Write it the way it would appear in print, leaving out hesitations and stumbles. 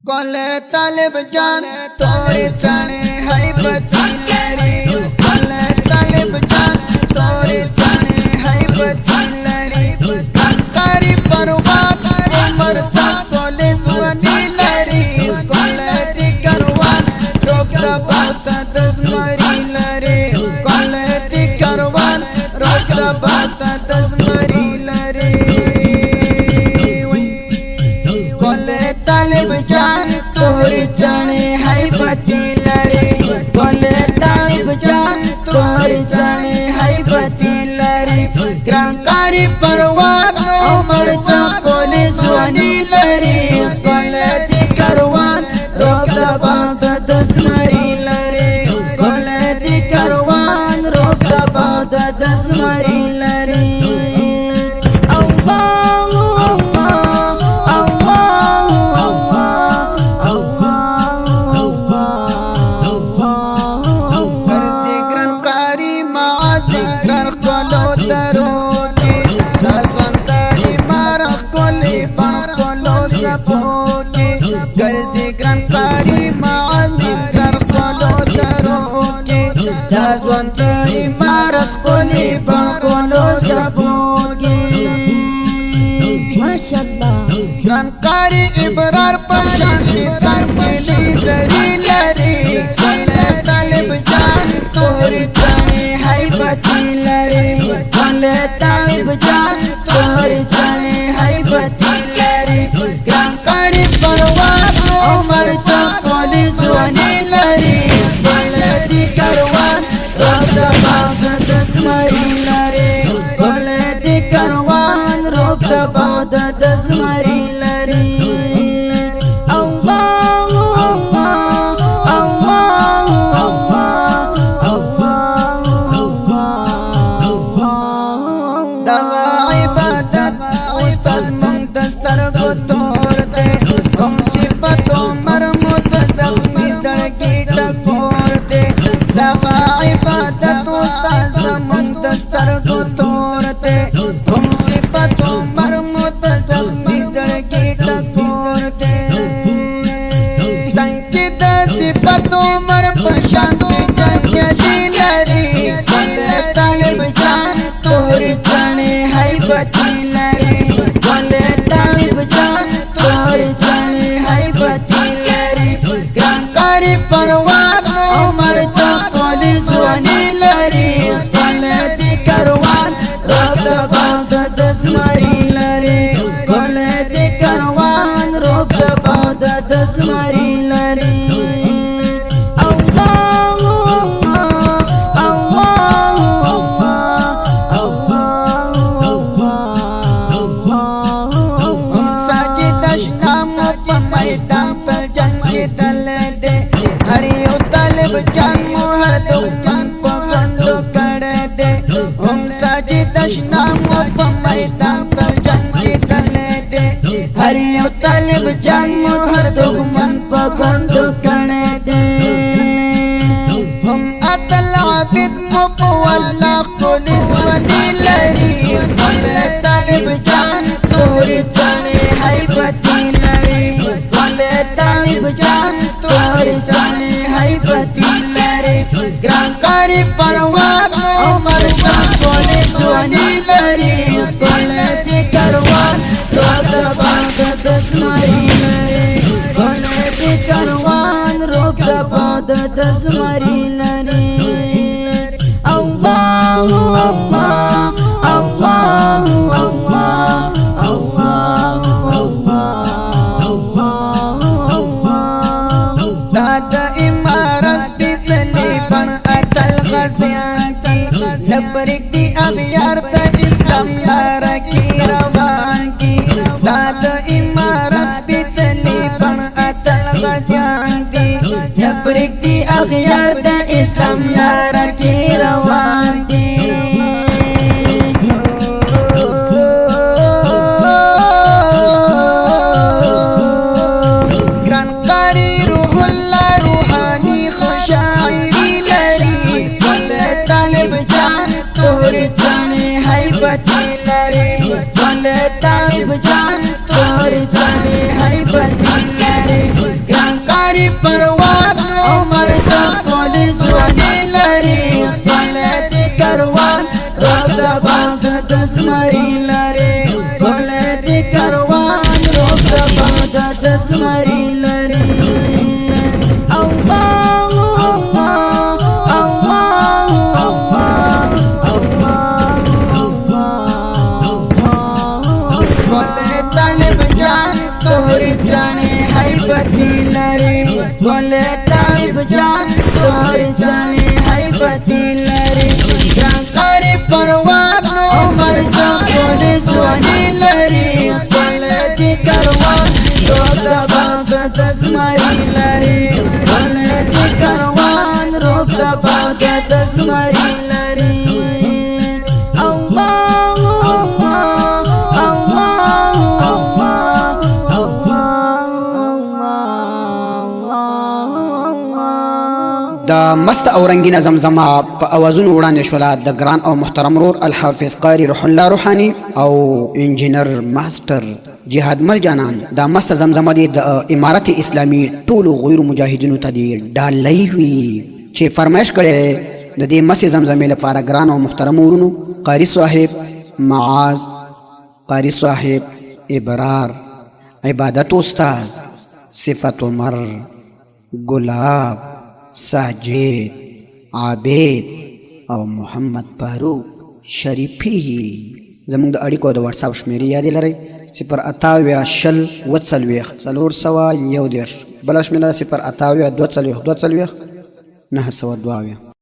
कोले तालिब जान तोरे चने है बचिलरी कोले तालिब जान तोरे चने है बचिलरी कंकारी परवान उमर चा कोले जुआनी लरी कोले दी करवान रोक दबात दसमरी लरी कोले दी करवान रोक दबात दसमरी लरी कोले तालिब जान तोरे चने है बचिलरी कोले तालिब जान तोरे चने है बचिलरी कंकारी परवान उमर चा कोले जुआनी लरी कोले दी करवान रोक दबात दसमरी लरी कोले दी करवान रोक दबात दसमरी लरी इमारत कोली बाकोलो सबोगे माशाअल्लाह जानकारी इबरार पहचान की जरी लरी कोले तालिब जान तोरे चने है बचिलरी कोले तालिब जान तोरे चने है बचिलरी जानकारी परवान उमर चा कोली जुआनी लरी कोले दी करवान रोक दबात दसमरी लरी कोले दी करवान रोक दबात दसमरी लरी परवान उमर चा कोली जुआनी लरी कोले दी करवान रोक दबात दसमरी लरी कोले दी करवान रोक दबात दसमरी लरी तालिब जान मोहर दुगमन पगंद कने दे हम अतल आबिद मुपवल्ला कोली जुआनी लरी कोले तालिब जान तोरे चने है बचिलरी कोले तालिब जान तोरे चने है बचिलरी कंकारी परवान उमर चा कोली जुआनी लरी कोले दी करवान रोक दबात दसमरी लरी कोले दी करवान रोक दबात दसमरी लरी अल्लाह अल्लाह अल्लाह दादा इमारत बिजली बन अटल गजियांती लबरिक दी अबियार इस्लाम यार की रवान की दादा इमारत बिजली बन अटल गजियांती लबरिक दी جان تور چانے حیبتی لری جانکاری پرواد نو عمر جان پولیس وحی لری قلدی کروان روح دباغ تسمری لری قلدی کروان روح دباغ تسمری لری دا مست او رنگین زمزمه په اوازونو وړاندې شوله د ګران او محترم رور الحافظ قاری روح الله روحانی او انجینر ماستر جهاد مل جانان. دا مست زمزمه دی د امارت اسلامی ټولو غیر مجاهدینو ته دی ډالۍ وي چې فرمایش کړی د دې مست زمزمې لپاره ګران او محترم ورونو قاری صاحب معاذ، قاری صاحب ابرار، عبادت استاد، صفت عمر، گلاب، ساجد، عابد او محمد فاروق شریفی. زمونږ د اړیکو د واتس اپ شمیرې یادې لرئ 080 40 401 بله شمیره 080 240 902